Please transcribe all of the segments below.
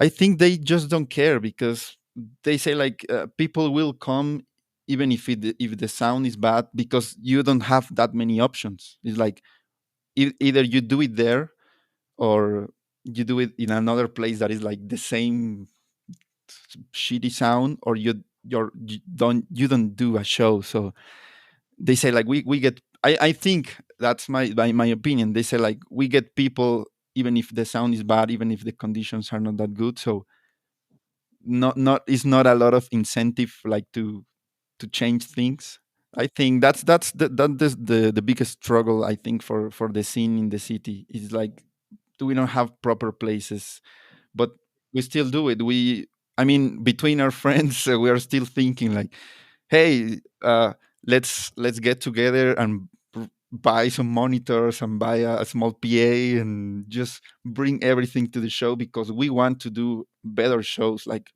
I think they just don't care because they say like people will come even if the sound is bad because you don't have that many options. It's like either you do it there or you do it in another place that is like the same shitty sound, or you don't do a show. So they say like we get. I think that's my opinion. They say like we get people even if the sound is bad, even if the conditions are not that good. So not it's not a lot of incentive like to change things. I think that's the biggest struggle I think for the scene in the city is like we don't have proper places, but we still do it. I mean, between our friends, we are still thinking like, hey, let's get together and buy some monitors and buy a small PA and just bring everything to the show because we want to do better shows. Like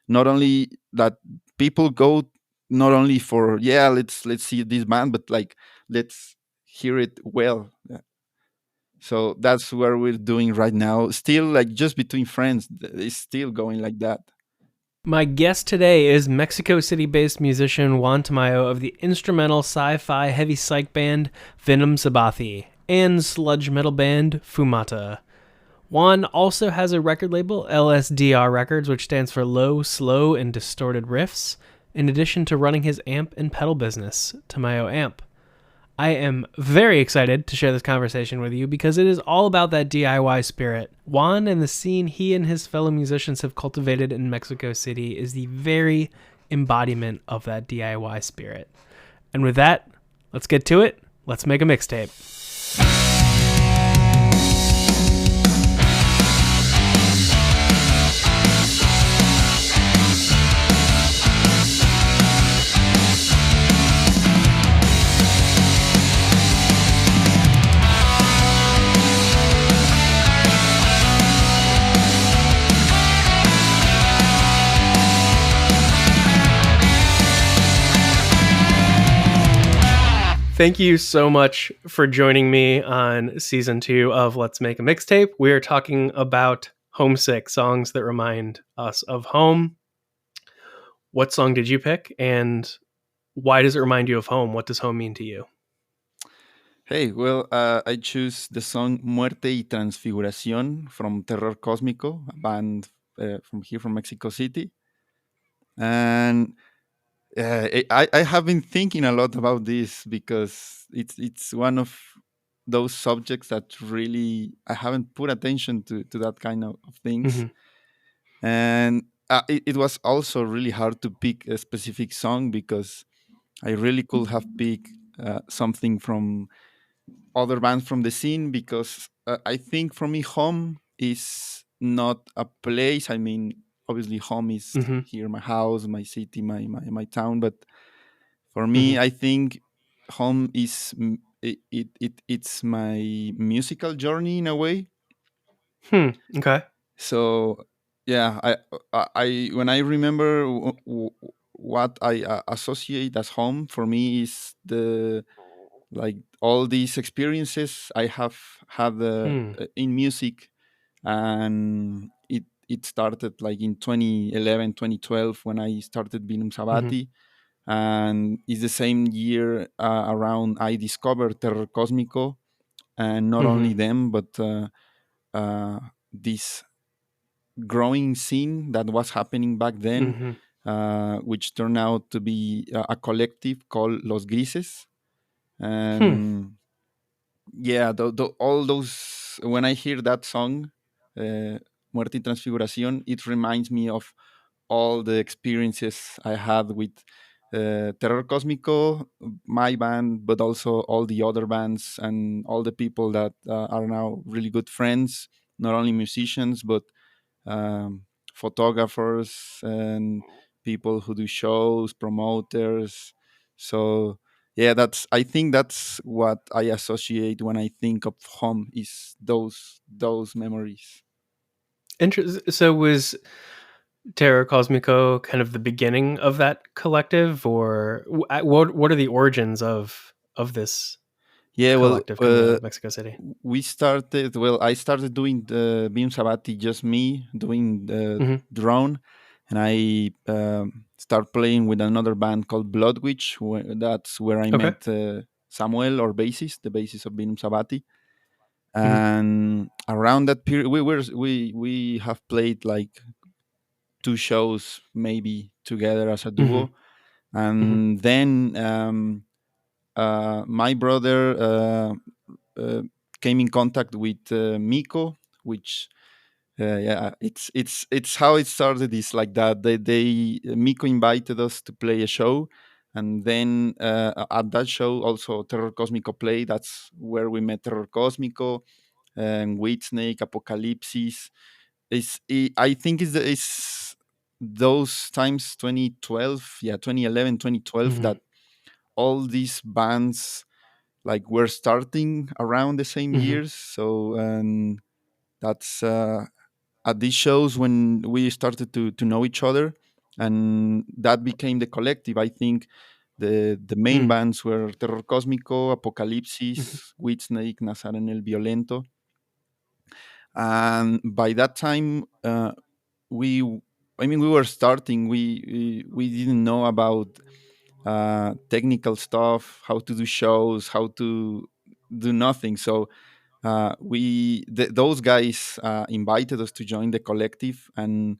not only that people go not only for yeah let's see this band, but like let's hear it well. So that's what we're doing right now. Still, like just between friends, it's still going like that. My guest today is Mexico City based musician Juan Tamayo of the instrumental sci fi heavy psych band Venom Sabathi and sludge metal band Fumata. Juan also has a record label, LSDR Records, which stands for Low, Slow, and Distorted Riffs, in addition to running his amp and pedal business, Tamayo Amp. I am very excited to share this conversation with you because it is all about that DIY spirit. Juan and the scene he and his fellow musicians have cultivated in Mexico City is the very embodiment of that DIY spirit. And with that, let's get to it. Let's make a mixtape. Thank you so much for joining me on season 2 of Let's Make a Mixtape. We are talking about homesick songs that remind us of home. What song did you pick, and why does it remind you of home? What does home mean to you? Hey, well, I choose the song Muerte y Transfiguración from Terror Cósmico, a band from here from Mexico City. And I have been thinking a lot about this because it's one of those subjects that really I haven't put attention to that kind of things. Mm-hmm. And it was also really hard to pick a specific song because I really could have picked something from other bands from the scene because I think for me home is not a place. I mean, obviously home is Mm-hmm. here, my house, my city, my town. But for me, Mm-hmm. I think home is it's my musical journey in a way. Okay. So yeah, I when I remember what I associate as home for me is the like all these experiences I have had Hmm. in music, and it started like in 2011 2012 when I started Binum Mm-hmm. Sabati, and it's the same year around I discovered Terror Cosmico, and not Mm-hmm. only them but this growing scene that was happening back then, Mm-hmm. which turned out to be a collective called Los Grises. Hmm. And yeah, all those, when I hear that song, uh, Muerte y Transfiguración, it reminds me of all the experiences I had with Terror Cósmico, my band, but also all the other bands and all the people that are now really good friends, not only musicians, but um, photographers and people who do shows, promoters. So yeah, that's I think that's what I associate when I think of home is those memories. So was Terror Cosmico kind of the beginning of that collective, or what are the origins of this? Yeah, well, collective coming out of Mexico City? we started. Well, I started doing the Beam Sabati, just me doing the Hmm. drone, and I start playing with another band called Blood Witch. That's where I Okay. met Samuel, or bassist, the bassist of Beam Sabati. Hmm. And around that period, we have played like two shows maybe together as a Hmm. duo, Hmm. and then my brother uh, came in contact with Miko, which yeah, it's how it started. Is like that. They Miko invited us to play a show, and then at that show also Terror Cósmico played. That's where we met Terror Cósmico and Wheat Snake, Apocalypsis. I think it's those times 2012, yeah, 2011, 2012, Hmm. that all these bands like were starting around the same Hmm. years. So that's at these shows when we started to know each other, and that became the collective. I think the main Hmm. bands were Terror Cósmico, Hmm. Apocalipsis, Whitsnake, Nazaren el Violento, and by that time we I mean we were starting. We didn't know about technical stuff, how to do shows, how to do nothing. So those guys invited us to join the collective, and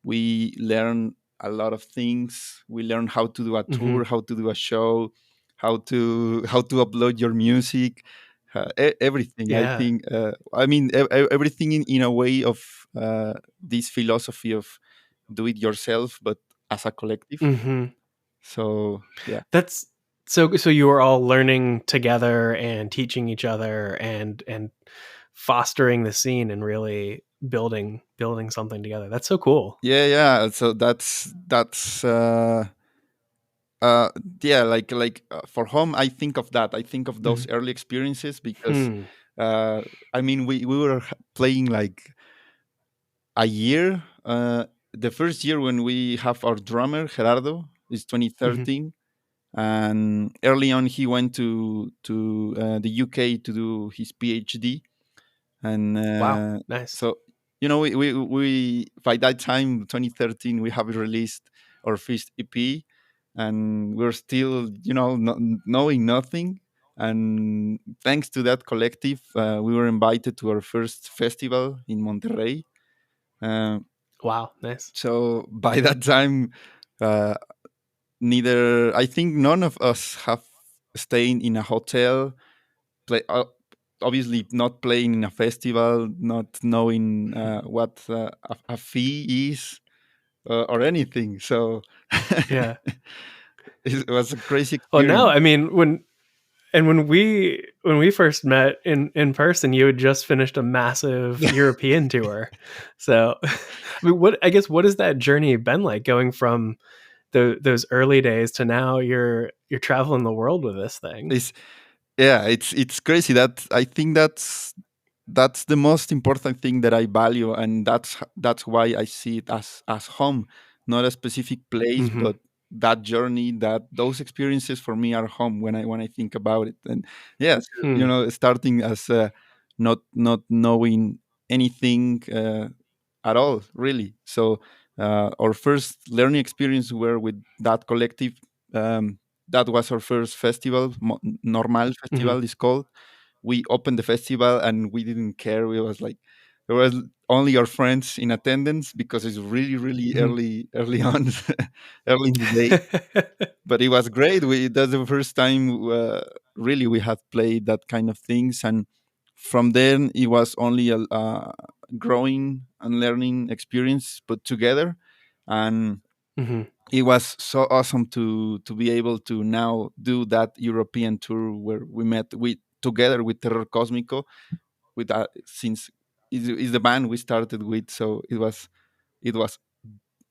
we learned a lot of things. We learned how to do a Hmm. tour, how to do a show, how to upload your music, everything. I Yeah. think I mean everything in a way of this philosophy of do it yourself but as a collective. Hmm. So yeah. That's so you were all learning together and teaching each other and fostering the scene and really building something together. That's so cool. Yeah, so that's uh yeah, for home I think of that. I think of those Mhm. early experiences because Hmm. uh I mean we were playing like a year. The first year when we have our drummer Gerardo is Hmm. 2013, and early on he went to the UK to do his PhD. And Wow. Nice. so you know we by that time 2013 we have released our first EP, and we're still knowing nothing. And thanks to that collective we were invited to our first festival in Monterrey. uh, Wow. Nice. so by that time uh, neither I think none of us have stayed in a hotel, play obviously not playing in a festival, not knowing what a fee is, or anything. So Yeah. it was a crazy Well, now experience. I mean when we first met in person, you had just finished a massive European tour. So, I mean, what has that journey been like going from those early days to now you're traveling the world with this thing? It's Yeah, it's crazy. That I think that's the most important thing that I value, and that's why I see it as home, not a specific place, Hmm. but that journey, that those experiences for me are home when I think about it. And yes, Hmm. starting as not knowing anything at all, really. So our first learning experience were with that collective. Um, that was our first festival. Normal Hmm. Festival is called. We opened the festival and we didn't care. We was like, there was only our friends in attendance because it's really Hmm. early on, early in the day. But it was great. That's the first time really we had played that kind of things, and from then it was only a growing and learning experience put together. And Hmm. it was so awesome to be able to now do that European tour where we met with together with Terror Cosmico, with since is the band we started with. So it was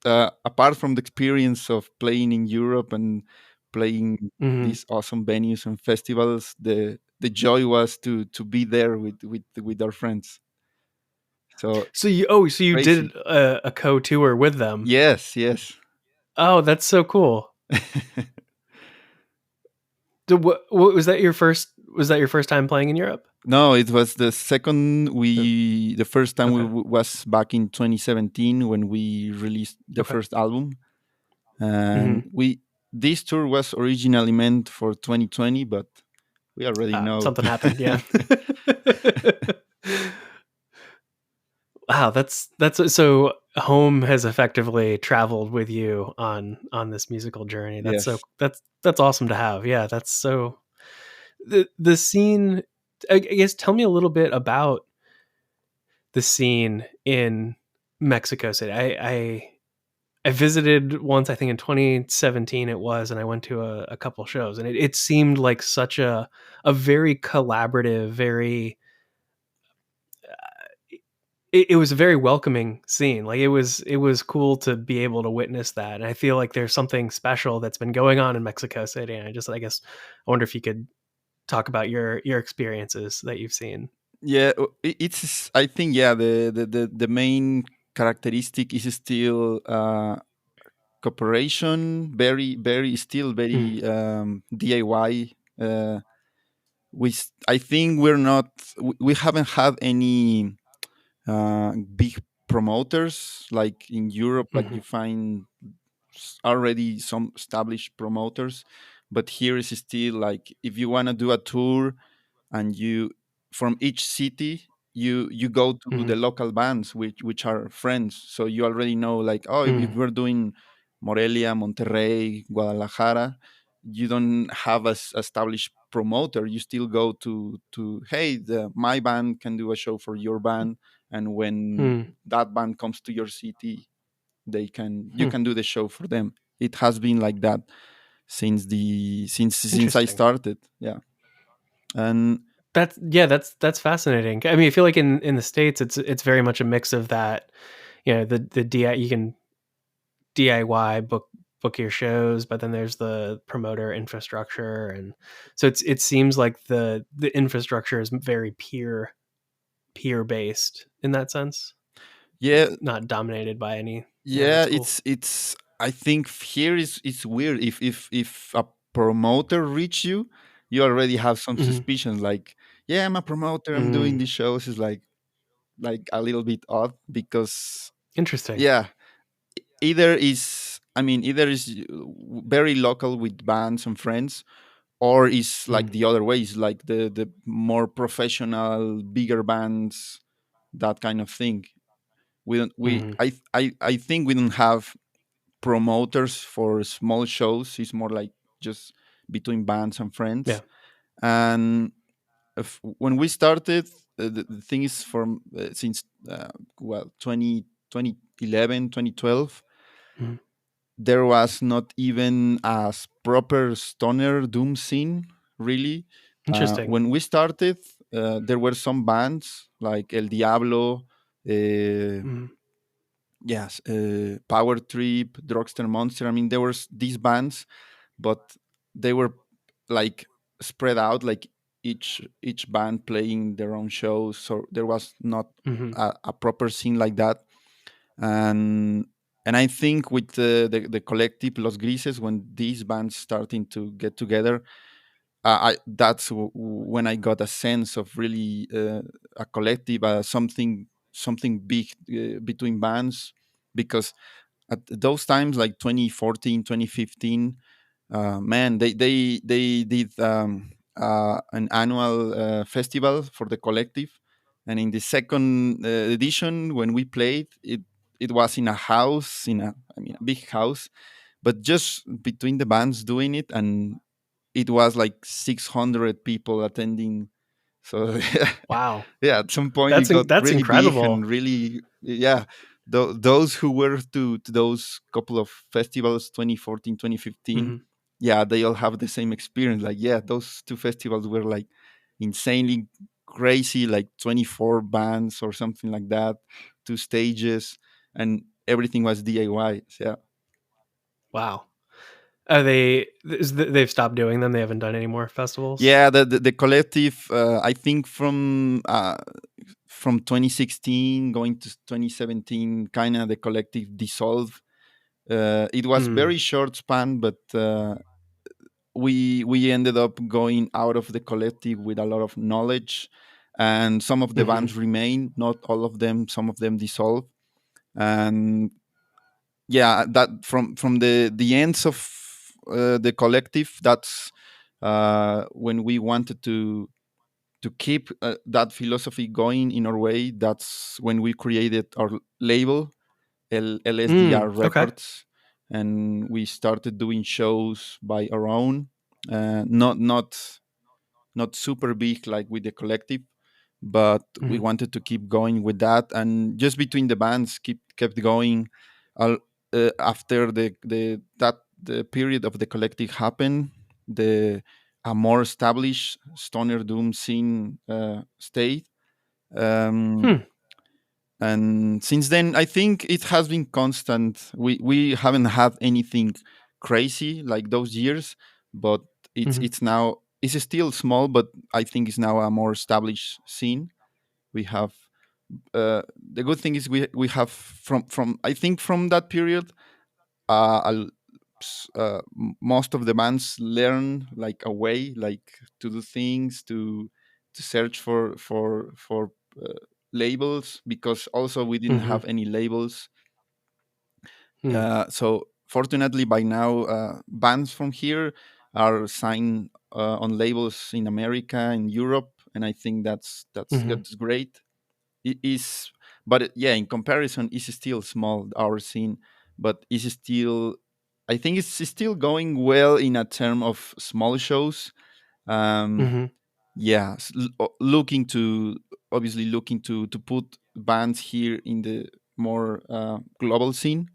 apart from the experience of playing in Europe and playing Hmm. these awesome venues and festivals, the joy was to be there with our friends. So So you did crazy. a co-tour with them. Yes, yes. Oh, that's so cool. So what was that your first? Was that your first time playing in Europe? No, it was the second. Uh, The first time Okay. was back in 2017 when we released the Okay. first album, and Hmm. we this tour was originally meant for 2020, but we already know. Something happened. Yeah. Wow, that's so home has effectively traveled with you on this musical journey. Yes. That's awesome to have. Yeah, that's so the scene. I guess tell me a little bit about the scene in Mexico City. I visited once, I think in 2017 it was, and I went to a couple shows, and it seemed like such a very collaborative, very it was a very welcoming scene. Like it was cool to be able to witness that. And I feel like there's something special that's been going on in Mexico City. And I guess I wonder if you could talk about your experiences that you've seen. Yeah, it's. I think yeah, the main characteristic is still cooperation. Very still Mm, very DIY. I think we're not. We haven't had any big promoters like in Europe. Like hmm you find already some established promoters, but here is still like if you want to do a tour and you from each city you go to hmm the local bands which are friends, so you already know like, oh, if mm, we're doing Morelia, Monterrey, Guadalajara, you don't have a established promoter. You still go to hey, my band can do a show for your band, and when mm, that band comes to your city, they can you hmm. can do the show for them. It has been like that since I Interesting. started. Yeah. And That's yeah, that's fascinating. I mean, I feel like in the States it's very much a mix of that. You know, the DI you can DIY book your shows, but then there's the promoter infrastructure, and so it seems like the infrastructure is very peer based in that sense, yeah, not dominated by any. Yeah, yeah, that's cool. it's I think here is it's weird if a promoter reach you, you already have some Hmm. suspicions like, yeah, I'm a promoter, I'm doing Mm, these shows. Is like a little bit odd because interesting. yeah, either is very local with bands and friends, or is like Mm, the other way, is like the more professional bigger bands, that kind of thing. We don't we hmm. I think we don't have promoters for small shows. It's more like just between bands and Yeah. friends. And when we started, the thing is from since well 2011 2012, Mm, there was not even a proper stoner doom scene, really. interesting. When we started, there were some bands like El Diablo, uh, Mm, yes, Power Trip, Drugster Monster. I mean, there were these bands, but they were like spread out, like each band playing their own shows. So there was not hmm a proper scene like that. And I think with the collective Los Grises, when these bands starting to get together, that's when I got a sense of really a collective, something big between bands, because at those times like 2014 2015, man, they did an annual festival for the collective, and in the second edition when we played it, it was in a house, in a, I mean, a big house, but just between the bands doing it, and it was like 600 people attending. So Wow, yeah, at some point it got that's really big and incredible. really, yeah, those who were to those couple of festivals 2014 2015, Hmm yeah, they all have the same experience. Like, yeah, those two festivals were like insanely crazy, like 24 bands or something like that, two stages, and everything was DIY. Yeah. Wow. Are they've stopped doing them? They haven't done any more festivals. Yeah, the collective, I think from 2016 going to 2017, kind of the collective dissolved. It was Mm, very short span, but we ended up going out of the collective with a lot of knowledge, and some of the Mm-hmm. bands remain, not all of them. Some of them dissolved, and yeah, that from the ends of the collective, that's when we wanted to keep that philosophy going in our way. That's when we created our label, LSDR Okay. Records, and we started doing shows by our own, not super big like with the collective, but we Mm-hmm. wanted to keep going with that, and just between the bands kept going. Al- After the period of the collective happened, the a more established stoner doom scene stayed. Um, Hmm. and since then, I think it has been constant. We haven't had anything crazy like those years, but Mm-hmm. it's now, it's still small, but I think it's now a more established scene. We have the good thing is we have from I think from that period, most of the bands learn like a way like to do things, to search for uh, labels, because also we didn't Mm-hmm. have any labels. Mm-hmm. So fortunately by now, bands from here are signed on labels in America and Europe, and I think Mm-hmm. that's great. It is, but yeah, in comparison, it's still small, our scene, but it's still, I think it's still going well in a term of small shows. um Mm-hmm. yeah, looking to, obviously looking to put bands here in the more global scene.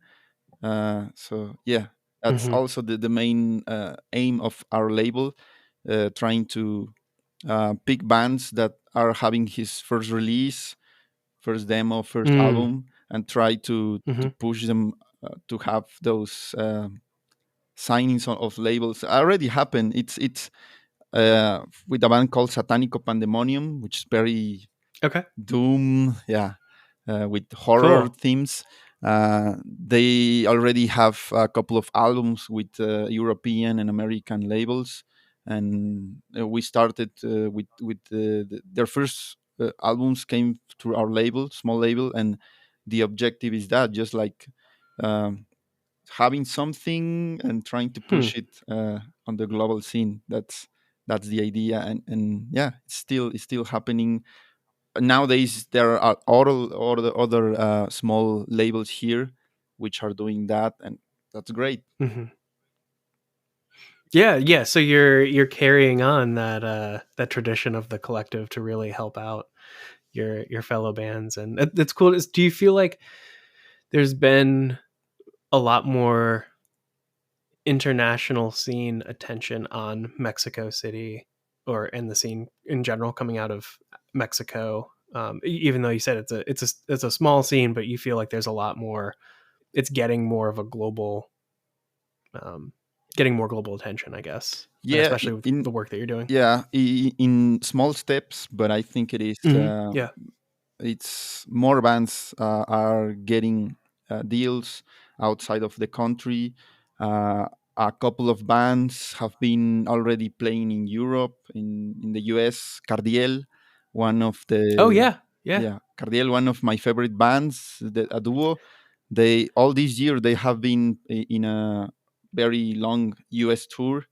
So yeah, that's Mm-hmm. also the main aim of our label, trying to pick bands that are having his first release, first demo, first Mm-hmm. album, and try to Mm-hmm. push them to have those signings of labels. Already happened. It's with a band called Satanico Pandemonium, which is very Okay. doom, yeah, with horror Cool. themes. They already have a couple of albums with European and American labels, and we started with their first albums came through our label, small label, and the objective is that, just like um, having something and trying to Hmm. push it on the global scene. That's the idea, and yeah, it's still happening nowadays. There are other small labels here which are doing that, and that's great. Mm-hmm. Yeah, yeah. So you're carrying on that tradition of the collective to really help out your fellow bands, and that's cool. Do you feel like there's been a lot more international scene attention on Mexico City or in the scene in general coming out of Mexico? Even though you said it's a small scene, but you feel like there's a lot more. It's getting more of a global, um, getting more global attention, I guess, and Yeah, especially with the work that you're doing. yeah, in small steps, but I think it is. Mm-hmm. Yeah. It's more bands are getting deals outside of the country. Uh, a couple of bands have been already playing in Europe, in the US. Cardiel, one of Oh the yeah. Yeah. yeah, Cardiel, one of my favorite bands, a duo. They all this year they have been in a very long US tour,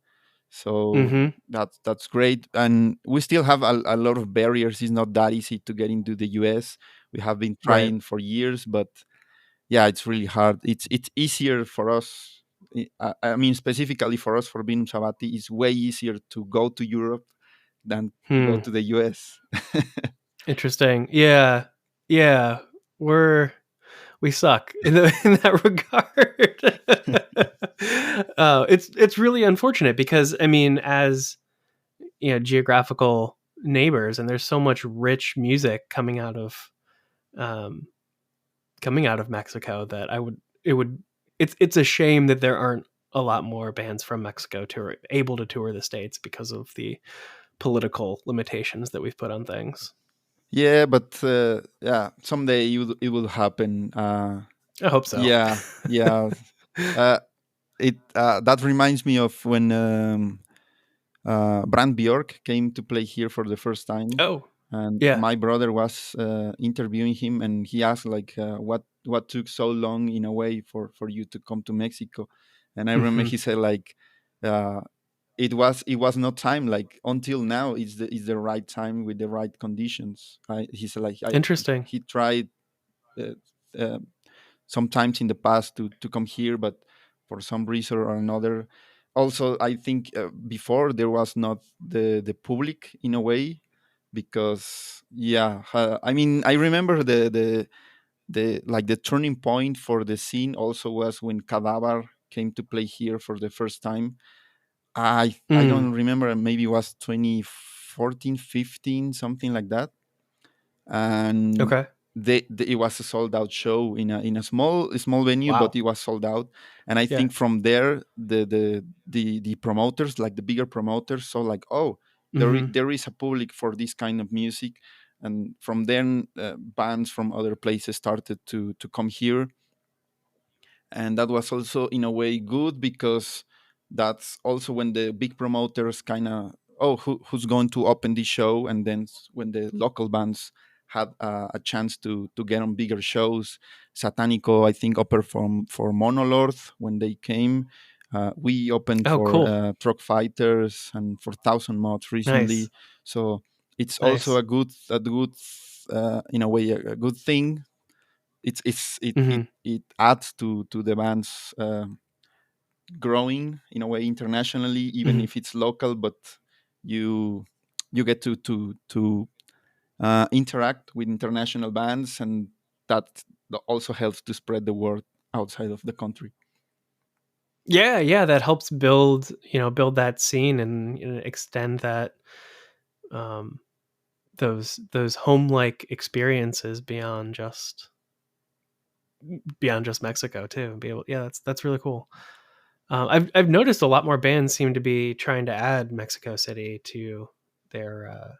so Mm-hmm. that's great, and we still have a lot of barriers. It's not that easy to get into the US. We have been Right. trying for years, but yeah, it's really hard. It's easier for us. I mean, specifically for us, for Binum Sabati, it's way easier to go to Europe than to go Hmm. to the US. Interesting. Yeah. Yeah. We're we suck in that regard. It's really unfortunate because I mean, as geographical neighbors, and there's so much rich music um, coming out of Mexico that I would it would it's a shame that there aren't a lot more bands from Mexico able to tour the states because of the political limitations that we've put on things. Yeah, but yeah, someday it will happen. I hope so. Yeah, yeah. Uh, it That reminds me of when. Brand Bjork came to play here for the first time, Oh, and yeah. my brother was interviewing him, and he asked like, what took so long in a way for you to come to Mexico? And I remember Hmm. he said like, uh, it was not time, like until now is the right time with the right conditions. He said like Interesting. he tried uh, uh, sometimes in the past to come here, but for some reason or another. Also, I think before there was not the public in a way, because yeah, I mean, I remember the like the turning point for the scene also was when Cadaver came to play here for the first time. I Mm. don't remember, maybe it was 2014, 15, something like that. And Okay. it was a sold out show in a small venue, but Wow. it was sold out. And I Yeah. think from there the promoters, like the bigger promoters, saw like, oh, Hmm. there is a public for this kind of music. And from then bands from other places started to come here. And that was also in a way good, because that's also when the big promoters kind of, oh, who's going to open this show. And then when the local bands had a chance to get on bigger shows. Satanico, I think, opened for Monolord when they came. We opened Oh, for cool. Truck Fighters and for Thousand Mods Nice. recently. So it's also Nice. a good in a way, a good thing. It Hmm. adds to the band's growing in a way internationally, even Hmm. if it's local. But you you get to interact with international bands, and that also helps to spread the word outside of the country. Yeah, yeah, that helps build, build that scene and extend that um those home-like experiences beyond just Mexico too. Be able, yeah, that's really cool. I've noticed a lot more bands seem to be trying to add Mexico City to their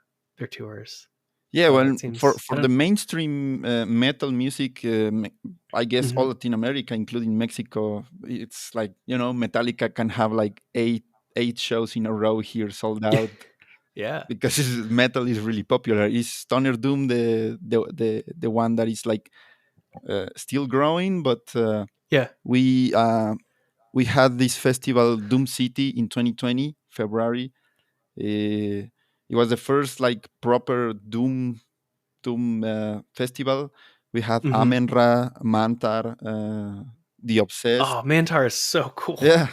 tours. Yeah, well, It for seems, I for the don't. mainstream metal music, I guess Mhm. all Latin America, including Mexico, it's like, Metallica can have like eight shows in a row here sold out, Yeah. because metal is really popular. Is Stoner Doom the one that is like still growing? But Yeah. we we had this festival Doom City in 2020 February. It was the first like proper Doom festival. We had Mhm. Amenra, Mantar, The Obsessed. Oh, Mantar is so cool. Yeah,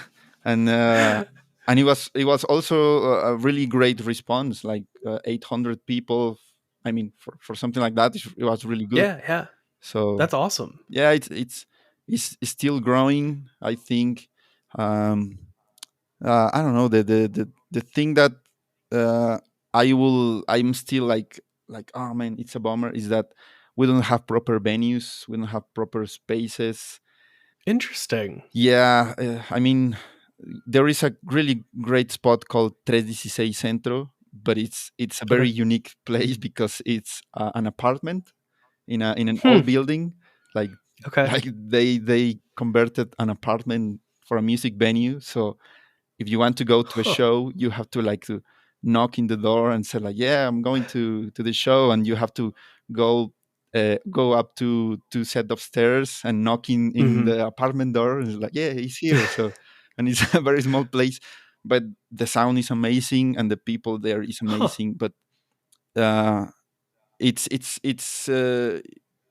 and it was also a really great response, like 800 people. I mean, for something like that, it was really good. Yeah, yeah. So That's awesome. yeah, it's still growing, I think. Um, I don't know, the thing that uh, I'm still like, oh man, it's a bummer, is that we don't have proper venues, we don't have proper spaces. Interesting. Yeah, I mean, there is a really great spot called 316 Centro, but it's a very Okay. unique place because it's an apartment in an Hmm. old building. Like Okay. like they converted an apartment for a music venue. So if you want to go to a Huh. show, you have to like to knock in the door and say like, yeah, I'm going to the show. And you have to go go up to two set of stairs and knock in Mhm. the apartment door, and it's like, yeah, he's here. So, and it's a very small place, but the sound is amazing and the people there is Huh. amazing. But uh it's it's it's uh,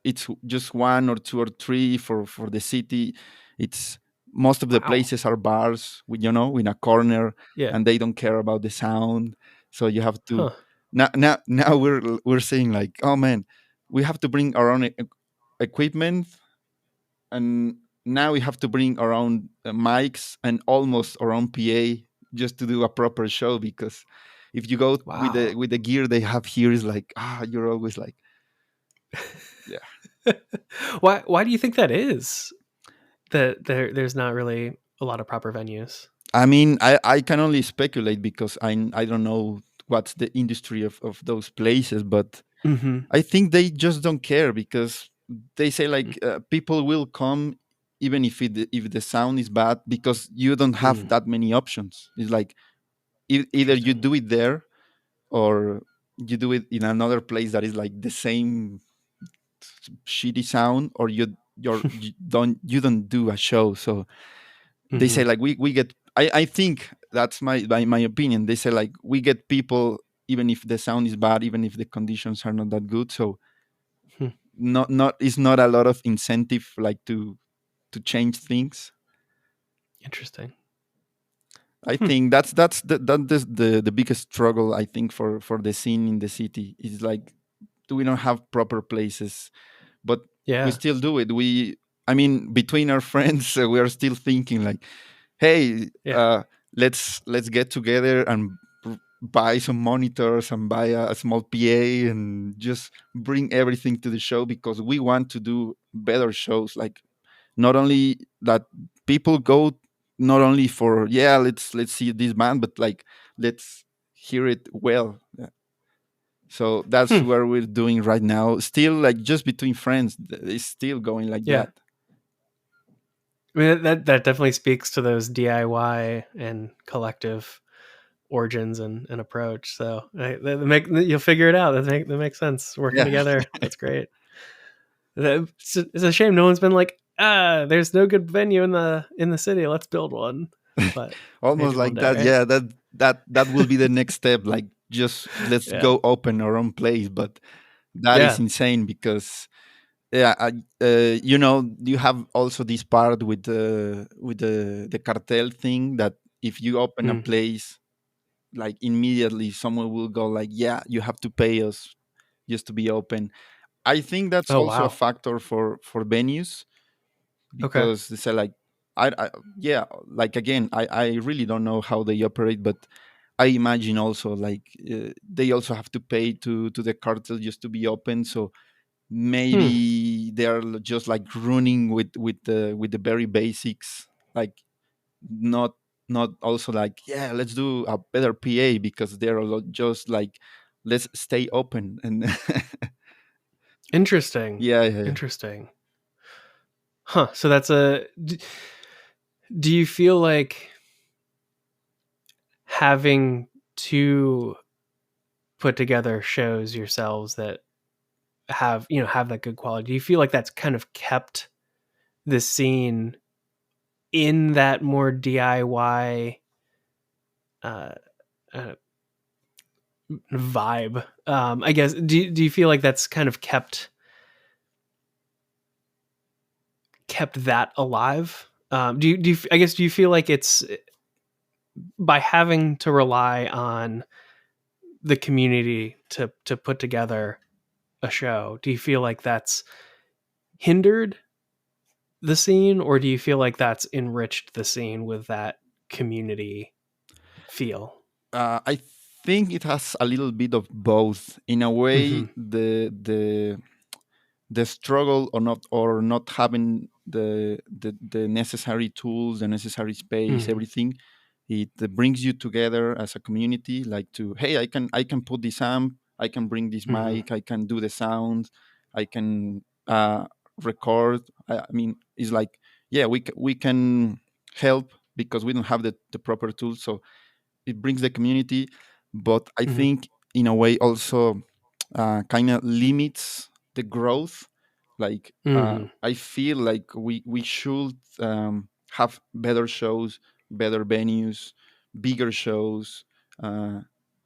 it's just one or two or three for the city. It's Most of the Wow. places are bars with, in a corner, Yeah. and they don't care about the sound. So you have to, Huh. now we're saying like, oh man, we have to bring our own equipment. And now we have to bring our own mics and almost our own PA, just to do a proper show. Because if you go with the Wow. gear they have here, is like, you're always like, yeah. Why do you think that is? That there's not really a lot of proper venues. I mean, I can only speculate, because I don't know what's the industry of those places. But Mhm. I think they just don't care, because they say like, people will come even if the sound is bad, because you don't have Mm. that many options. It's like, either you Interesting. do it there, or you do it in another place that is like the same shitty sound, or you don't do a show. So they Hmm. say like we get, I think that's my opinion. They say like we get people even if the sound is bad, even if the conditions are not that good. So not it's not a lot of incentive like to change things. Interesting. I Hmm. think that's the biggest struggle, I think, for the scene in the city is like we don't have proper places, but we Yeah. still do it. I mean, between our friends, we are still thinking like, hey, Yeah. let's get together and buy some monitors and buy a small PA and just bring everything to the show because we want to do better shows. Like not only that people go not only for yeah let's see this band, but like let's hear it well. Yeah. So that's Hmm. what we're doing right now, still like just between friends. It's still going like Yeah. that. I mean, that definitely speaks to those DIY and collective origins and approach. So you'll figure it out. That makes sense. Working Yeah. together. That's great. It's a shame no one's been like, there's no good venue in the city. Let's build one. But Almost maybe one like day, that. right? Yeah, that will be the next step, like just let's Yeah. go open our own place. But that is Yeah. insane because yeah, you have also this part with the cartel thing that if you open a Mm. place, like immediately someone will go like, yeah, you have to pay us just to be open. I think that's Oh also a wow. factor for venues Okay. because they say like I yeah, like again, I really don't know how they operate, but I imagine also like they also have to pay to the cartel just to be open. So Hmm. maybe they're just like running with the very basics, like not not also like yeah let's do a better PA because they're just like let's stay open and Interesting. yeah, yeah, yeah. Interesting. Huh. So that's a. Do you feel like having to put together shows yourselves that have that good quality? Do you feel like that's kind of kept the scene in that more DIY uh, uh, vibe? I guess. Do you feel like that's kind of kept that alive? I guess do you feel like it's by having to rely on the community to put together a show? Do you feel like that's hindered the scene, or do you feel like that's enriched the scene with that community feel? I think it has a little bit of both. In a Hmm. way, the struggle or not having the necessary tools, the necessary space, Hmm. everything, it brings you together as a community. Like to hey, I can put this amp, I can bring this Hmm. mic, I can do the sound, I can record. I mean, it's like yeah, we can help because we don't have the proper tools. So it brings the community, but I Hmm. think in a way also kind of limits the growth. Like Hmm. I feel like we should have better shows, better venues, bigger shows, uh,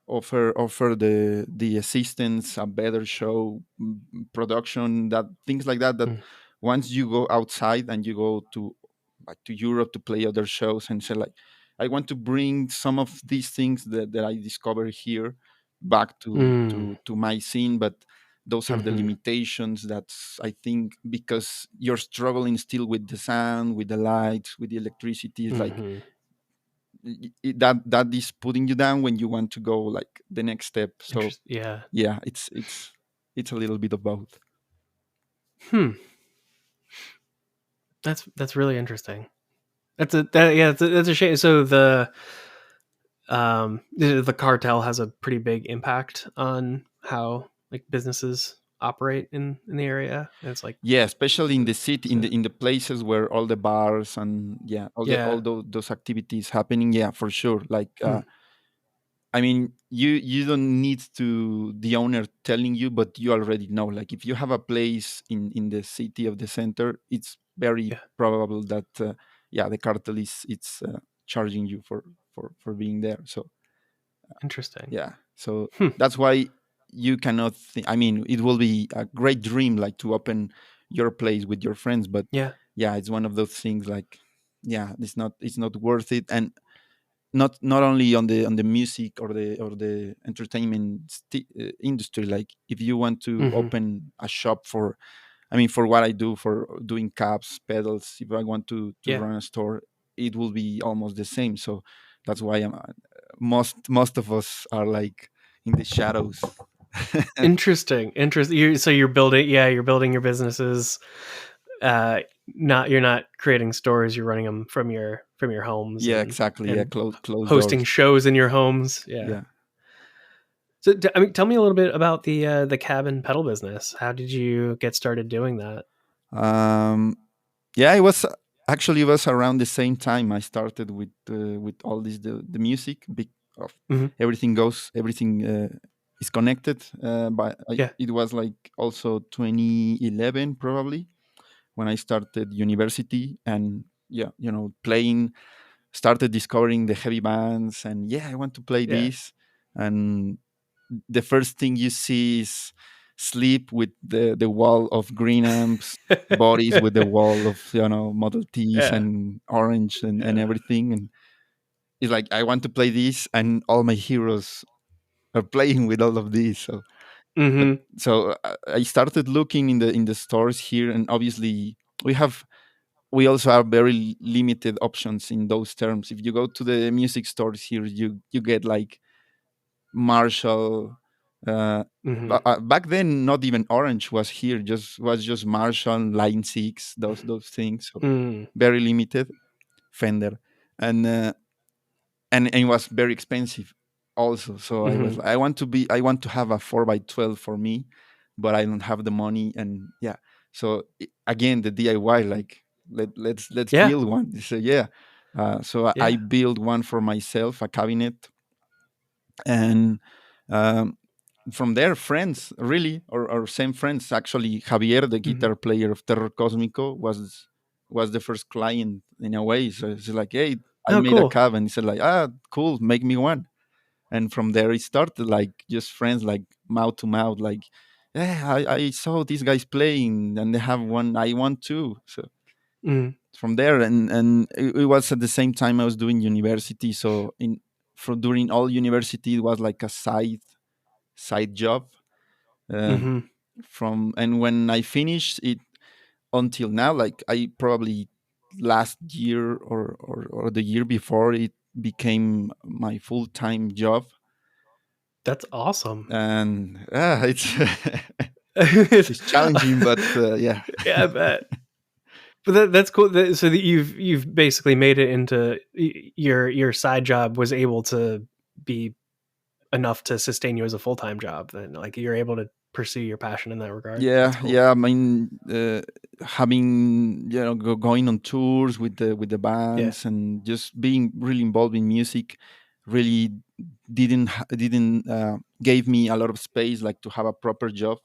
offer the assistants a better show, production, that things like that. That once you go outside and you go to like to Europe to play other shows and say like I want to bring some of these things that I discovered here back to my scene, but those are the Hmm. limitations. That's I think because you're struggling still with the sound, with the lights, with the electricity. It's like Hmm. that is putting you down when you want to go like the next step. So Yeah. yeah, it's a little bit of both. Hmm. That's really interesting. That's a shame. So the cartel has a pretty big impact on how like businesses operate in the area. And it's like Yeah, especially in the city, in so, the places where all the bars and yeah, all yeah. those activities happening. Yeah, for sure. Like Hmm. I mean, you don't need to the owner telling you, but you already know. Like if you have a place in the city of the center, it's very Yeah. probable that yeah, the cartel is it's charging you for being there. So Interesting. yeah, so Hmm. that's why you cannot think. I mean, it will be a great dream like to open your place with your friends, but Yeah. yeah, it's one of those things like yeah, it's not worth it. And not only on the music or the entertainment industry. Like if you want to Hmm. open a shop for, I mean, for what I do for doing caps, pedals, if I want to Yeah. run a store, it will be almost the same. So that's why most of us are like in the shadows. Interesting. Interesting. So you're building. Yeah, you're building your businesses. Not you're not creating stores. You're running them from your homes Yeah, exactly. Yeah, and close hosting doors. shows in your homes. Yeah. Yeah. So I mean, tell me a little bit about the cabin pedal business. How did you get started doing that? um yeah, it was actually, it was around the same time I started with all this the music. Of Hmm. everything is connected. But Yeah. it was like also 2011 probably when I started university, and yeah, playing, started discovering the heavy bands, and yeah, I want to play Yeah. this. And the first thing you see is sleep with the wall of green amps, bodies with the wall of Model Ts Yeah. and orange and Yeah. everything. And it's like I want to play this, and all my heroes are playing with all of these. So but Hmm. I started looking in the stores here, and obviously we also have very limited options in those terms. If you go to the music stores here, you get like Marshall. Hmm. Back then, not even Orange was here. Just Marshall, Line Six, those things. So Mm. very limited. Fender, and and it was very expensive also. So I was Hmm. like, I want to have a 4x12 for me, but I don't have the money. And yeah, so again, the DIY, like let's Yeah. build one. So yeah, so I Yeah. built one for myself, a cabinet. And um, from there, friends really, or same friends. Actually, Javier, the Hmm. guitar player of Terror Cósmico, was the first client in a way. So it's like, hey, I Oh, made a cool. cab, and he said like, cool, make me one. And from there it started, like just friends, like mouth to mouth, like, yeah, I saw these guys playing and they have one, I want to. So Mm. from there, and it was at the same time I was doing university. So for during all university, it was like a side job. um, Hmm. from and when I finished it until now, like I probably last year or the year before, it became my full-time job. That's awesome. And it's it's challenging, but yeah. Yeah, I bet. But that's cool. So that you've basically made it into your side job was able to be enough to sustain you as a full time job. Then like you're able to pursue your passion in that regard. That's Yeah, cool. yeah. I mean, having going on tours with the Yeah. bands and just being really involved in music really didn't gave me a lot of space, like to have a proper job.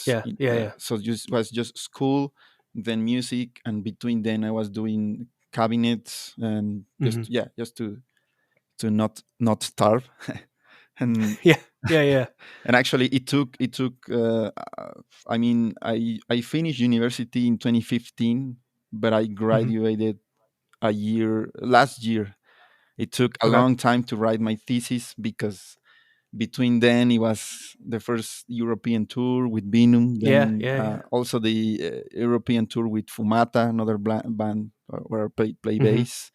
Yeah. Yeah. Yeah. So just was just school, then music, and between then I was doing cabinets, and Hmm. just to not starve. and Yeah. Yeah. Yeah. and actually it took I mean, I finished university in 2015, but I Hmm. graduated a year last year. It took a Okay. long time to write my thesis, because between then it was the first European tour with Binum, Yeah. then Yeah. Yeah. also the European tour with Fumata, another band where I play Hmm. bass.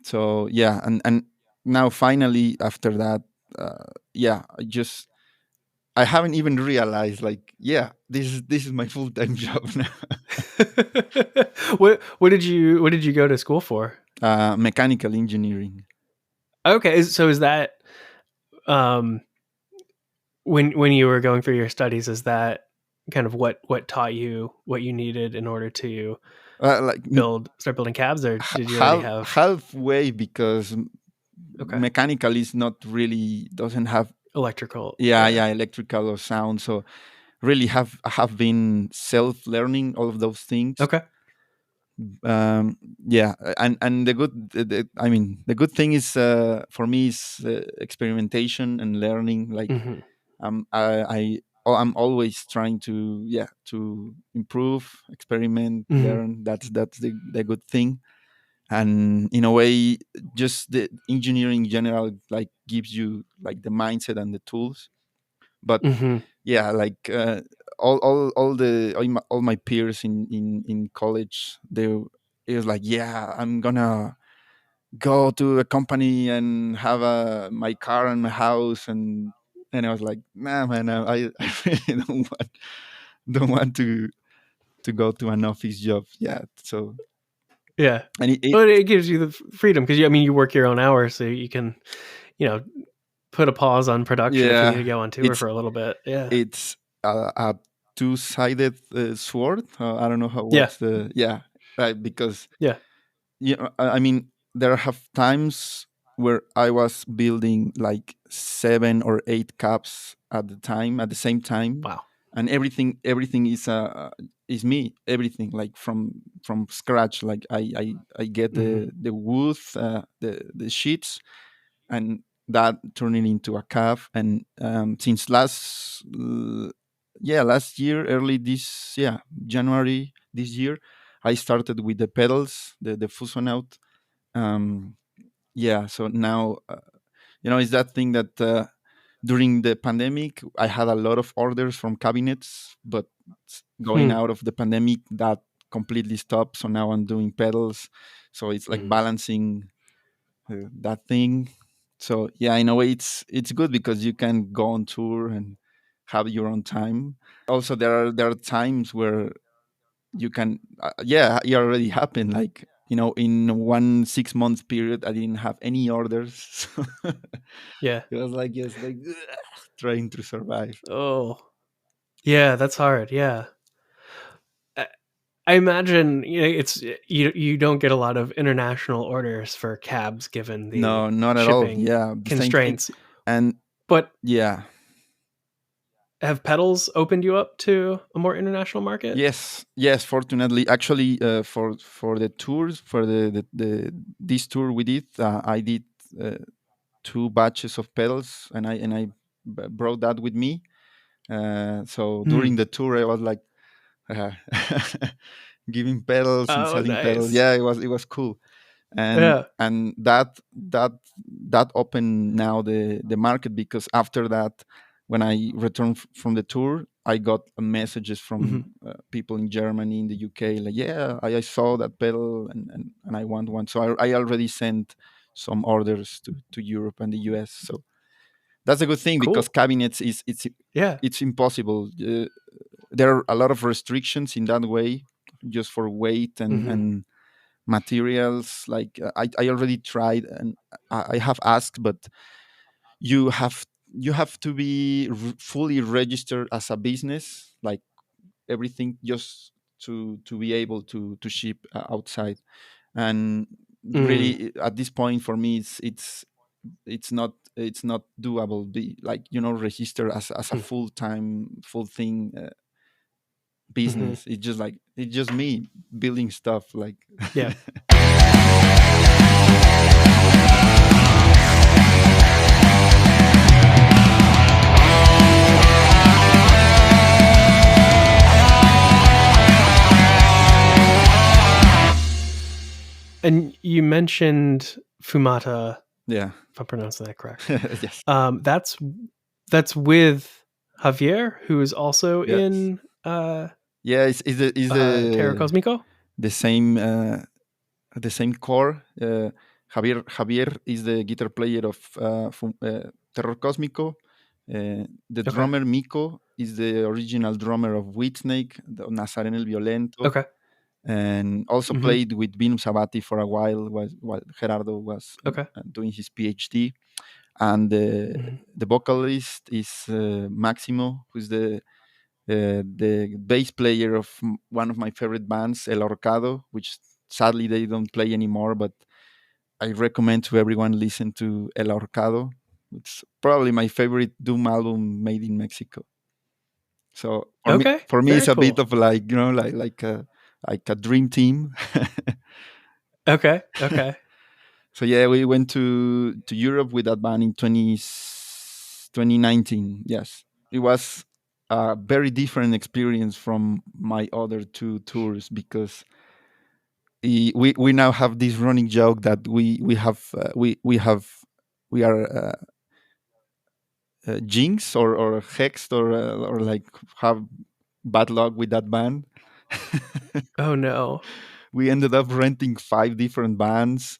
So yeah, and now finally after that, yeah, I haven't even realized, like, yeah, this is my full time job now. What did you go to school for? Mechanical engineering. Okay. So is that um when you were going through your studies, is that kind of what taught you what you needed in order to Like start building cabs, or did you already half have? halfway, because Okay. mechanical is not really doesn't have, Electrical. yeah, Yeah. yeah, electrical or sound. So really have been self learning all of those things. Okay. um yeah, and I mean the good thing is, for me, is experimentation and learning. Like, Hmm. I'm always trying to, yeah, to improve, experiment, Hmm. learn. That's the good thing. And in a way, just the engineering in general, like, gives you like the mindset and the tools. But Hmm. yeah, like, all my peers in college, it was like, yeah, I'm gonna go to a company and have my car and my house. And I was like, nah, man, I really don't want to go to an office job. Yeah. So, Yeah. and it But it gives you the freedom because I mean, you work your own hours, so you can, you know, put a pause on production if you need yeah, to go on tour it's for a little bit. Yeah. it's a two-sided sword. I don't know how, Yeah. what's the, yeah, right, because, Yeah. yeah, I mean, there have times where I was building like 7 or 8 caps at the same time. Wow. And everything is me, everything, like, from scratch. Like, I get Hmm. the wood, the sheets, and that turn it into a calf. And since last year, early this, yeah, January this year, I started with the pedals, the fusion out. um yeah, so now, it's that thing that, during the pandemic, I had a lot of orders from cabinets, but going Hmm. out of the pandemic, that completely stopped. So now I'm doing pedals. So it's like Hmm. balancing that thing. So yeah, in a way, it's good because you can go on tour and have your own time. Also, there are times where you can, yeah, it already happened. Like, in 1 6 month period, I didn't have any orders. So Yeah. it was like, just like, trying to survive. Oh. Yeah. That's hard. Yeah. I, I imagine it's you don't get a lot of international orders for cabs given the No, not at all. shipping Yeah, the same thing. constraints. And But yeah, have pedals opened you up to a more international market? yes, yes. Fortunately, actually, for the tours, for this tour we did, I did, uh, 2 batches of pedals, and I brought that with me. So Hmm. during the tour, I was like, uh, giving pedals and Oh, selling pedals. nice. Yeah, it was cool. and Yeah. and that opened now the market, because after that, when I returned from the tour, I got messages from, Hmm. people in Germany, in the UK, like, yeah, I saw that pedal, and I want one. So I already sent some orders to Europe and the US. So that's a good thing, because Cool. cabinets, Yeah. it's impossible. There are a lot of restrictions in that way, just for weight and Hmm. and materials. Like, I already tried, and I have asked, but you have to be fully registered as a business, like, everything, just to be able to ship, outside. And Mm. really, at this point, for me, it's not doable. Be like, register as a full thing, Hmm. business. It's just me building stuff, like. Yeah. And you mentioned Fumata, Yeah. if I'm pronouncing that correct. Yes. That's with Javier, who is also Yes. in Yeah, it's Terra Cosmico. the same, the same core. Javier is the guitar player of, Terror Cosmico. The Okay. drummer Miko is the original drummer of Whitsnake, the Nazarene el Violento, Okay. and also Hmm. played with Venus Abati for a while, while Gerardo was, Okay. doing his PhD. And Hmm. the vocalist is, Maximo, who's the bass player of, one of my favorite bands, El Horcado, which sadly they don't play anymore. But I recommend to everyone listen to El Ahorcado. It's probably my favorite doom album made in Mexico. So Okay, for me, it's very a bit cool. of like like a dream team. Okay, okay. So yeah, we went to Europe with that band in 2019. Yes, it was a very different experience from my other two tours because we now have this running joke that we are jinx or hexed or like have bad luck with that band. Oh no. We ended up renting five different bands.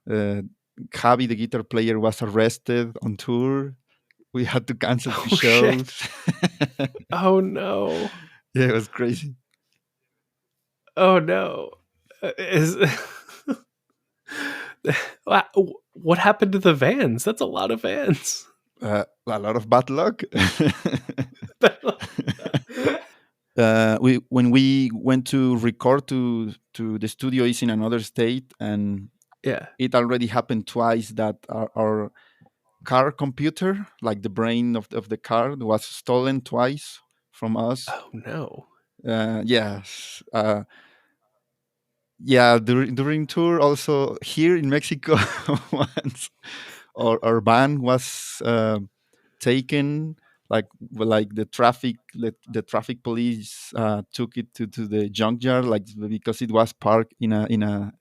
Uh, Javi, the guitar player, was arrested on tour. We had to cancel two Oh shit. shows. Oh no. Yeah, it was crazy. Oh no. Is Wow, what happened to the vans? That's a lot of vans. A lot of bad luck. We when we went to record to the studio is in another state, and Yeah. it already happened twice that our car computer, like the brain of the car, was stolen twice from us. Oh no. Yes. Yeah, during tour, also here in Mexico, once our van was taken. Like the traffic police took it to the junkyard, like because it was parked in a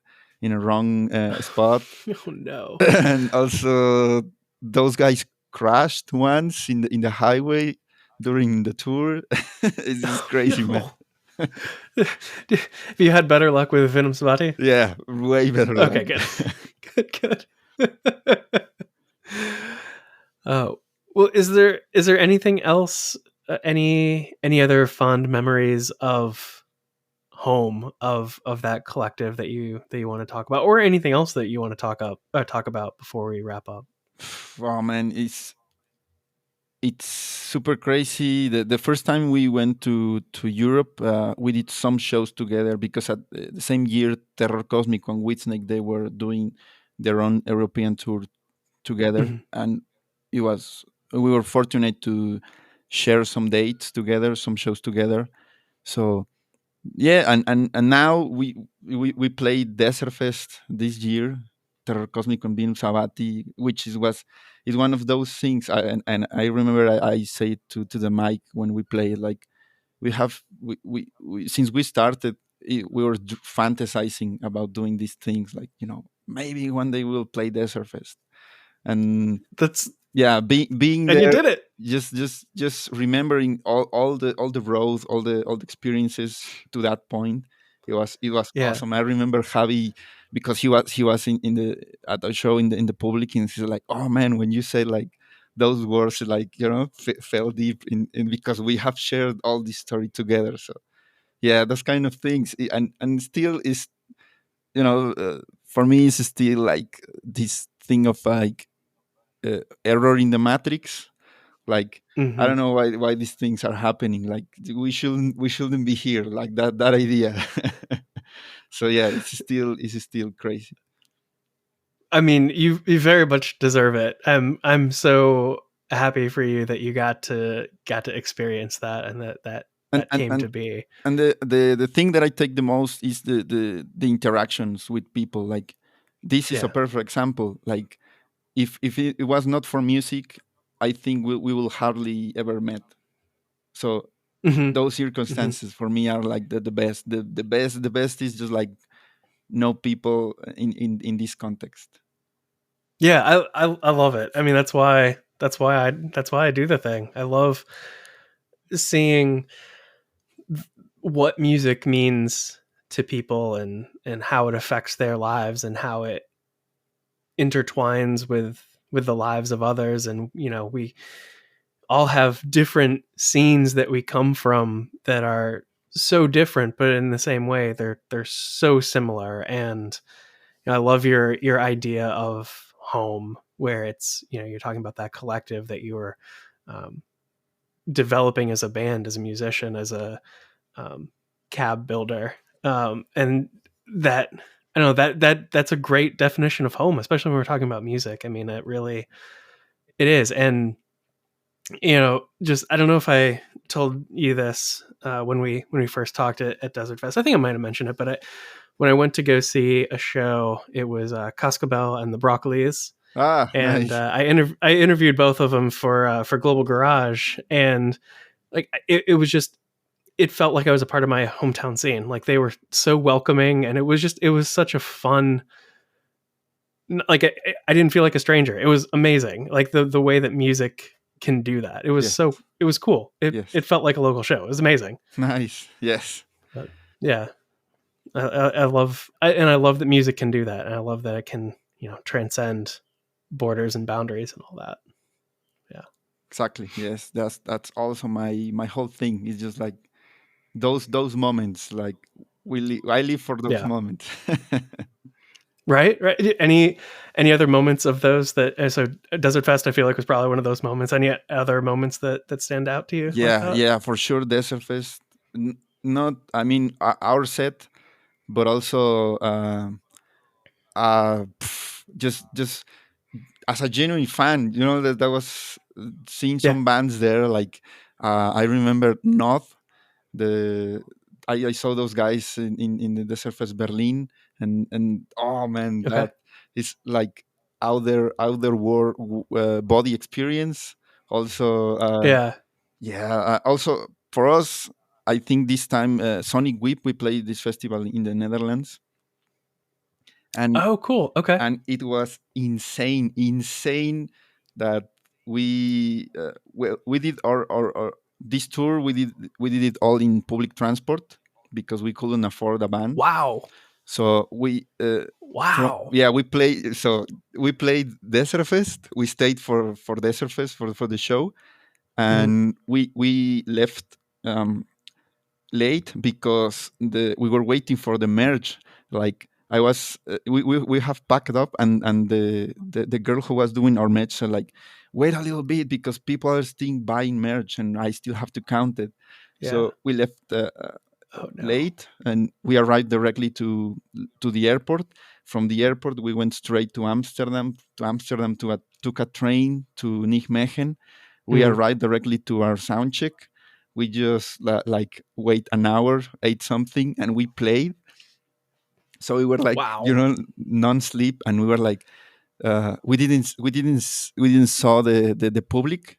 wrong spot. Oh no. And also those guys crashed once in the highway during the tour. It's just Oh crazy, man. no. Have you had better luck with Venom Sabati? Yeah, way better luck. Okay, good. Good, good. Oh. Well, is there anything else, any other fond memories of home, of that collective that you want to talk about, or anything else that you want to talk about before we wrap up? Oh man, it's super crazy. The first time we went to Europe, we did some shows together because at the same year, Terror Cósmico and Whitsnake, they were doing their own European tour together, Mhm. and it was we were fortunate to share some dates together, some shows together. So yeah, and now we played Desert Fest this year, Terror Cosmic and Beam Sabati, which is one of those things. And I remember I say to the mic when we play, like we since we started, we were fantasizing about doing these things, like maybe one day we'll play Desert Fest. And That's yeah, being and you there, did it. just remembering all the roads, all the experiences to that point. It was Yeah. awesome. I remember Javi, because he was in the at the show in the public, and he's like, oh man, when you say like those words, like fell deep in because we have shared all this story together. So yeah, those kind of things. And still is, for me, it's still like this thing of like error in the matrix. Like, I Hmm. don't know why these things are happening. Like, we shouldn't be here, like that idea. So yeah, it's still crazy. I mean, you very much deserve it. I'm so happy for you that you got to experience that, and that and that and came and, to be. and the thing that I take the most is the interactions with people. Like, this is a Yeah. perfect example. Like, if it was not for music, I think we will hardly ever met. So Hmm. those Hmm. circumstances for me are like the best. The best is just like know people in this context. Yeah, I love it. I mean, that's why I do the thing. I love seeing what music means to people, and how it affects their lives, and how it intertwines with the lives of others. And we all have different scenes that we come from that are so different, but in the same way they're so similar. And I love your idea of home, where it's, you're talking about that collective that you were, um, developing as a band, as a musician, as a, um, cab builder, and that. I know that's a great definition of home, especially when we're talking about music. I mean, it is. And just I don't know if I told you this when we first talked at Desert Fest. I think I might have mentioned it, but when I went to go see a show, it was Cascabel and the Broccolis, Ah, and nice. I interviewed both of them for Global Garage, and like it was just it felt like I was a part of my hometown scene. Like they were so welcoming, and it was such a fun. Like I didn't feel like a stranger. It was amazing. Like the way that music can do that. Yeah. It was cool. Yes. It felt like a local show. It was amazing. Nice. Yes. But yeah, I love that music can do that, and I love that it can transcend borders and boundaries and all that. Yeah, Exactly. Yes. That's also my whole thing. It's just like those moments. Like I live for those yeah. moments. Right, right. Any other moments of those that so Desert Fest? I feel like was probably one of those moments. Any other moments that stand out to you like Yeah. that? Yeah. For sure. Desert Fest. Not. I mean, our set, but also just as a genuine fan, that was seeing Yeah. some bands there. Like I remember North. The I saw those guys in the Surface Berlin, and oh man, Okay. that is like out there war body experience. Also, Yeah. yeah. Also for us, I think this time Sonic Whip we played this festival in the Netherlands, and Oh, cool. Okay. it was insane that we did our this tour we did it all in public transport because we couldn't afford a van. Wow. So we from Wow. yeah we played Desert Fest. We stayed for Desert Fest for the show, Mhm. and we left late because we were waiting for the merge. Like I was, we have packed up, and the girl who was doing our merch said like, wait a little bit because people are still buying merch and I still have to count it. Yeah. So we left Oh no. late, and we arrived directly to the airport. From the airport, we went straight to Amsterdam. Took a train to Nijmegen. We Mhm. arrived directly to our sound check. We just like wait an hour, ate something, and we played. So we were like, Wow. non-sleep, and we were like, we didn't saw the public.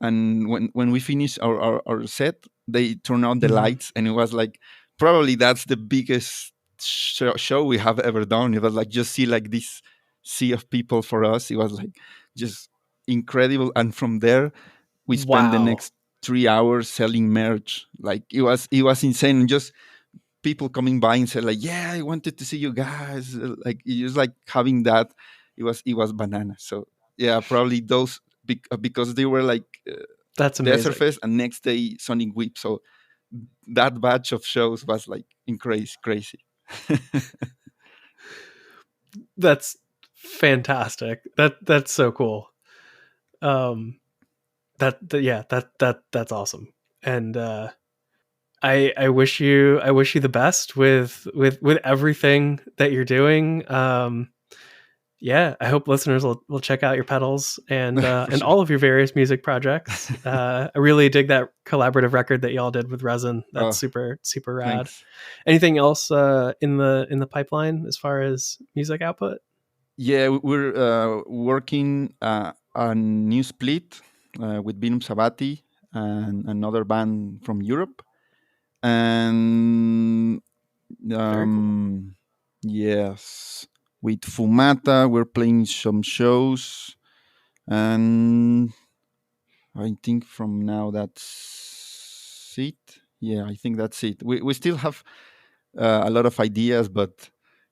And when we finished our set, they turned on the Mhm. lights, and it was like probably that's the biggest show we have ever done. It was like just see like this sea of people. For us it was like just incredible, and from there we spent the Wow. next 3 hours selling merch. Like it was insane. And just people coming by and said like, yeah, I wanted to see you guys. Like it was like having that. It was banana. So yeah, probably those because they were like That's Desert amazing. Fest and next day Sonic Whip. So that batch of shows was like crazy. That's fantastic. That's so cool. Um yeah, that's awesome. And I wish you the best with everything that you're doing. Yeah, I hope listeners will check out your pedals For and sure. all of your various music projects. I really dig that collaborative record that y'all did with Resin. That's Oh, super rad. thanks. Anything else in the pipeline as far as music output? Yeah, we're working a new split with Binum Sabati and another band from Europe. And Very cool. um, yes, with Fumata, we're playing some shows. And I think from now that's it. Yeah, I think that's it. We still have a lot of ideas, but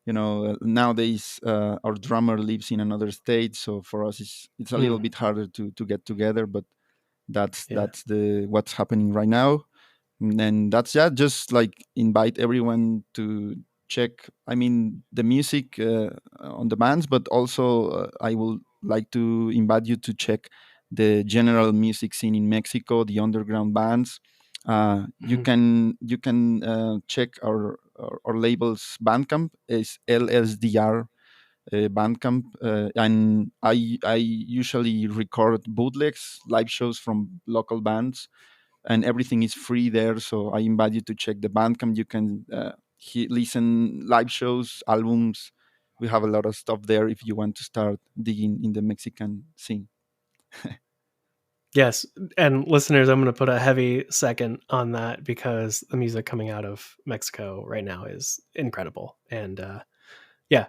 nowadays our drummer lives in another state, so for us it's a little Mm, bit harder to get together. But that's yeah. that's the what's happening right now. And that's that. Just like invite everyone to check. I mean, the music on the bands, but also I would like to invite you to check the general music scene in Mexico, the underground bands. You Mhm. can check or label's Bandcamp is LSDR Bandcamp, and I usually record bootlegs, live shows from local bands, and everything is free there. So I invite you to check the Bandcamp. You can listen live shows, albums. We have a lot of stuff there if you want to start digging in the Mexican scene. Yes, and listeners, I'm going to put a heavy second on that because the music coming out of Mexico right now is incredible. And yeah,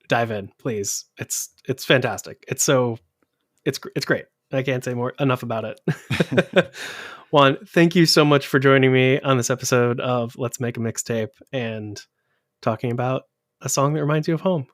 dive in, please. It's fantastic. It's great. I can't say enough about it. Juan, thank you so much for joining me on this episode of Let's Make a Mixtape and talking about a song that reminds you of home.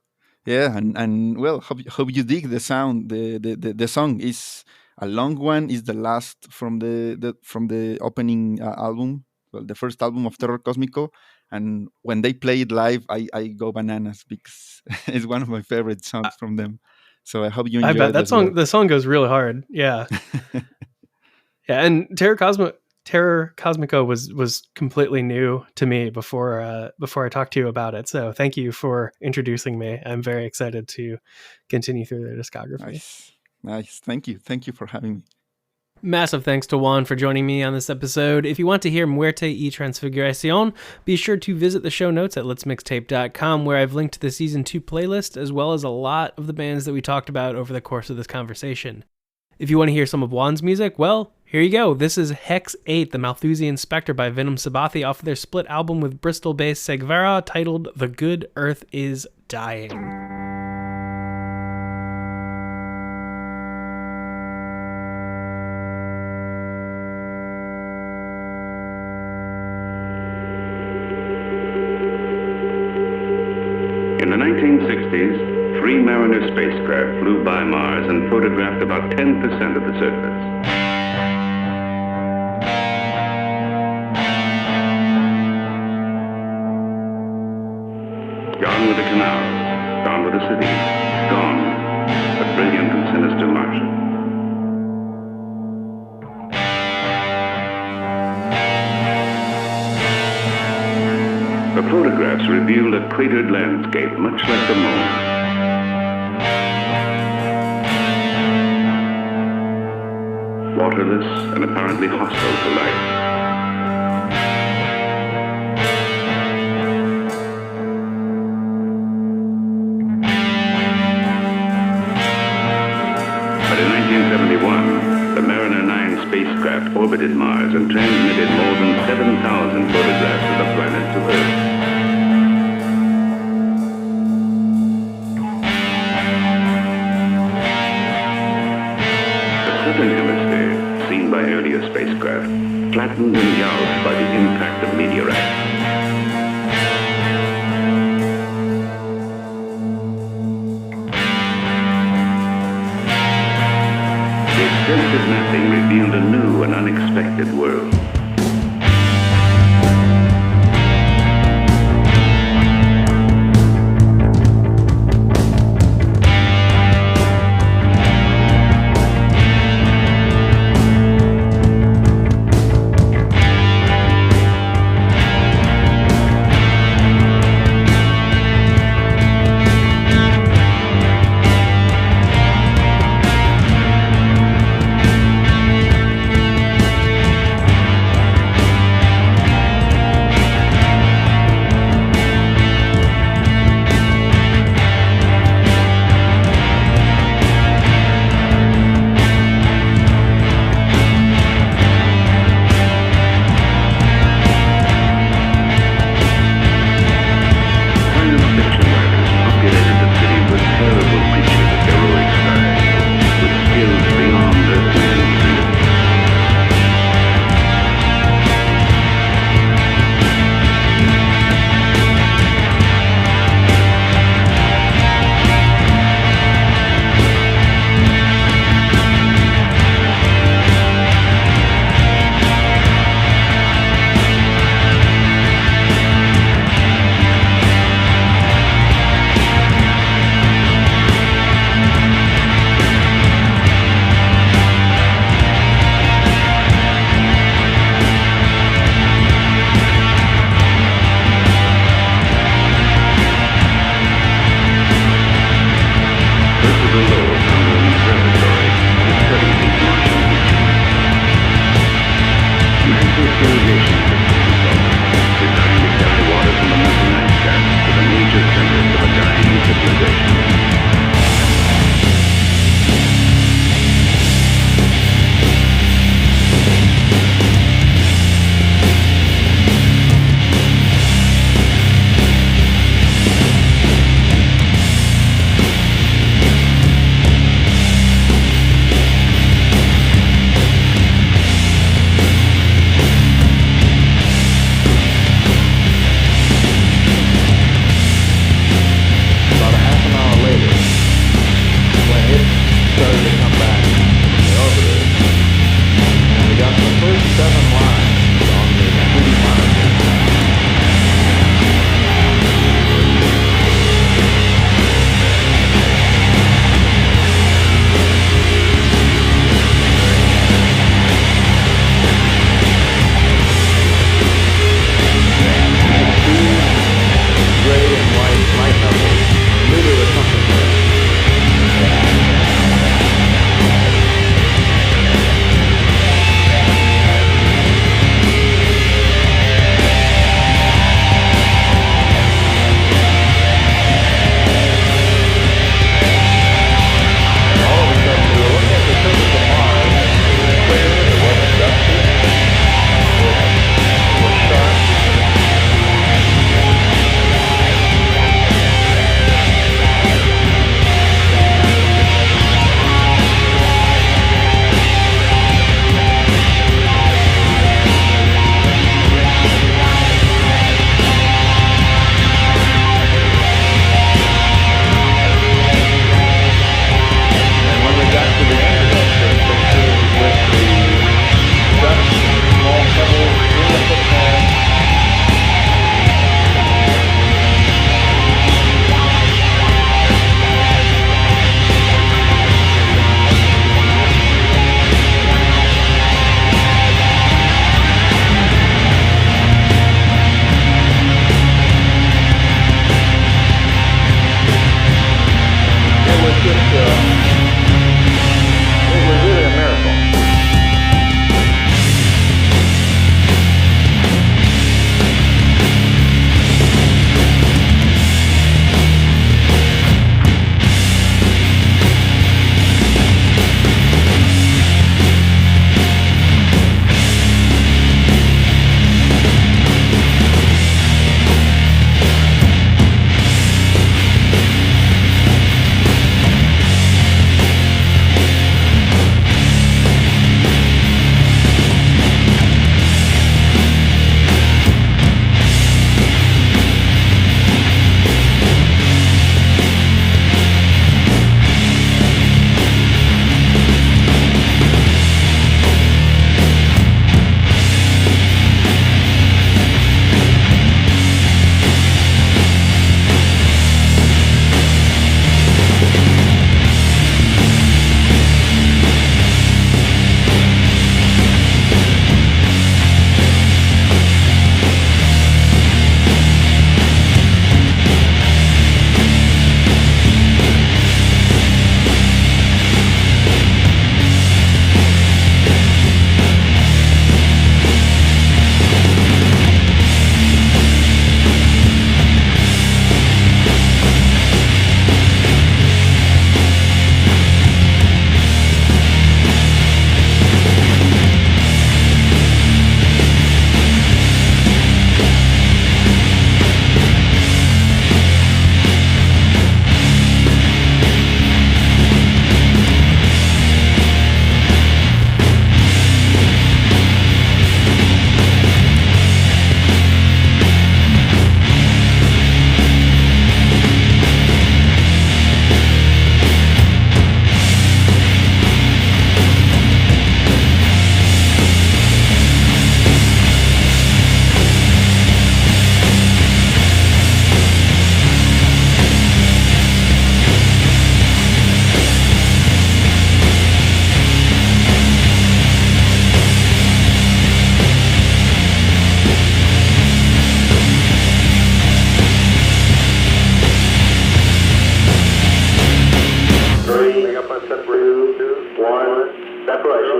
Yeah, and well, hope you dig the sound. The song is a long one. Is the last from the opening album, well, the first album of Terror Cósmico. And when they play it live, I go bananas because it's one of my favorite songs from them. So I hope you I enjoy bet it that as well. the song goes really hard. Yeah. Yeah, and Terror Cosmico was completely new to me before I talked to you about it. So thank you for introducing me. I'm very excited to continue through their discography. Nice. Thank you for having me. Massive thanks to Juan for joining me on this episode. If you want to hear Muerte y Transfiguraci, be sure to visit the show notes at letsmixtape.com, where I've linked the Season 2 playlist, as well as a lot of the bands that we talked about over the course of this conversation. If you want to hear some of Juan's music, well, here you go. This is Hex 8, the Malthusian Spectre by Venom Sabathi, off of their split album with Bristol-based Segvera, titled The Good Earth is Dying. In the 1960s, 3 Mariner spacecraft flew by Mars and photographed about 10% of the surface. Gone with the canals, gone with the cities, gone, a brilliant and sinister Martian. The photographs revealed a cratered landscape, much like the moon. Waterless and apparently hostile to life. But in 1971, the Mariner 9 spacecraft orbited Mars and transmitted more than 7,000 photographs of the planet to Earth. The southern hemisphere, seen by earlier spacecraft, flattened and gouged by the impact of meteorites. The extensive mapping revealed a new and unexpected world.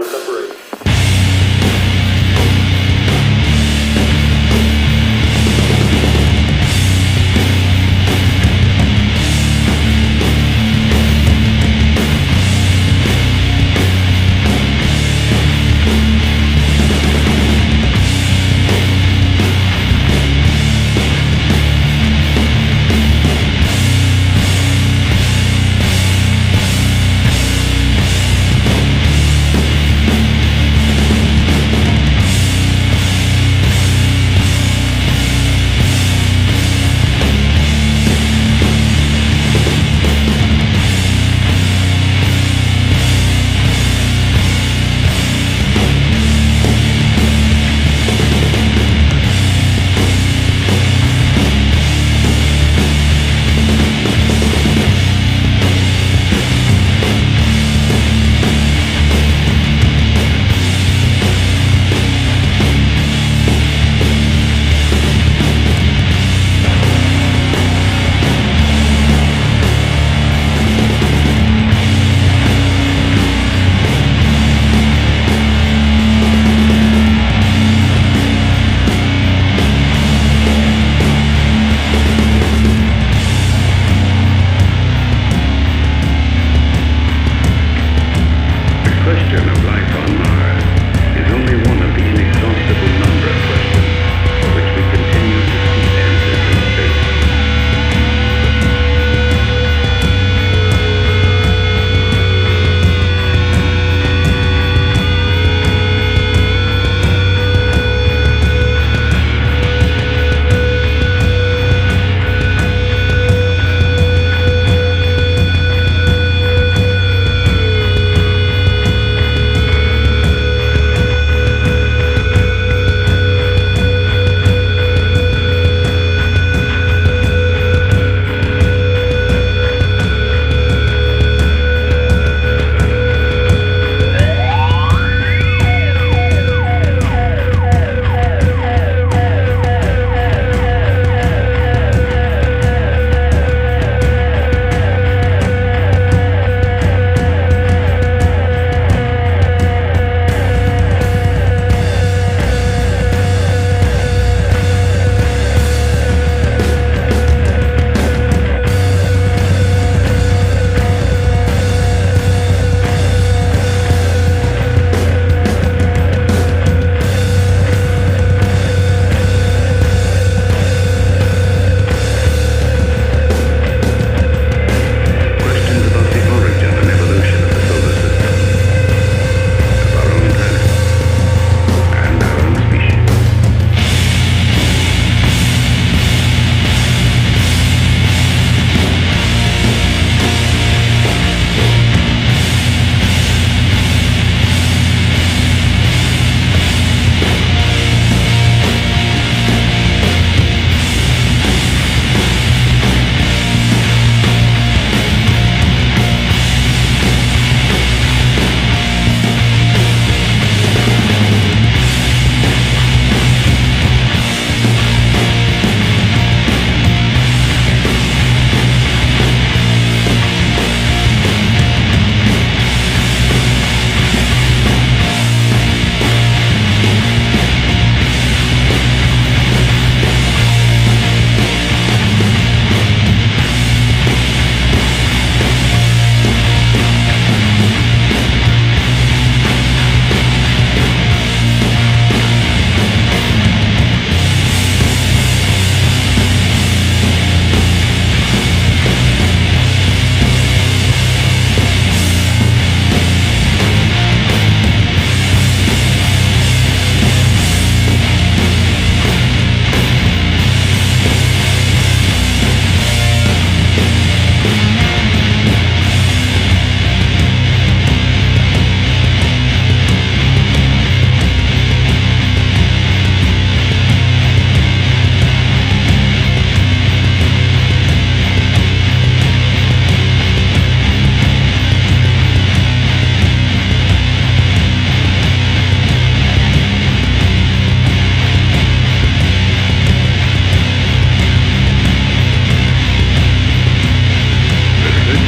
separate.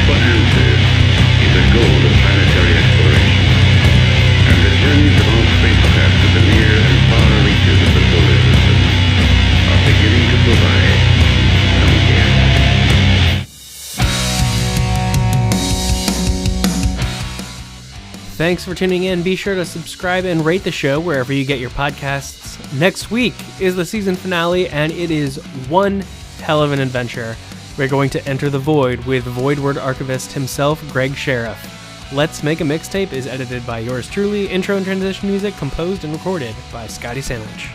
for answers is a goal of planetary exploration, and the spacecraft to the near and far reaches of the solar system are beginning to provide some care. Thanks for tuning in. Be sure to subscribe and rate the show wherever you get your podcasts. Next week is the season finale, and it is one hell of an adventure. We're going to enter the void with Voidward Archivist himself, Greg Sheriff. Let's Make a Mixtape is edited by yours truly. Intro and transition music composed and recorded by Scotty Sandwich.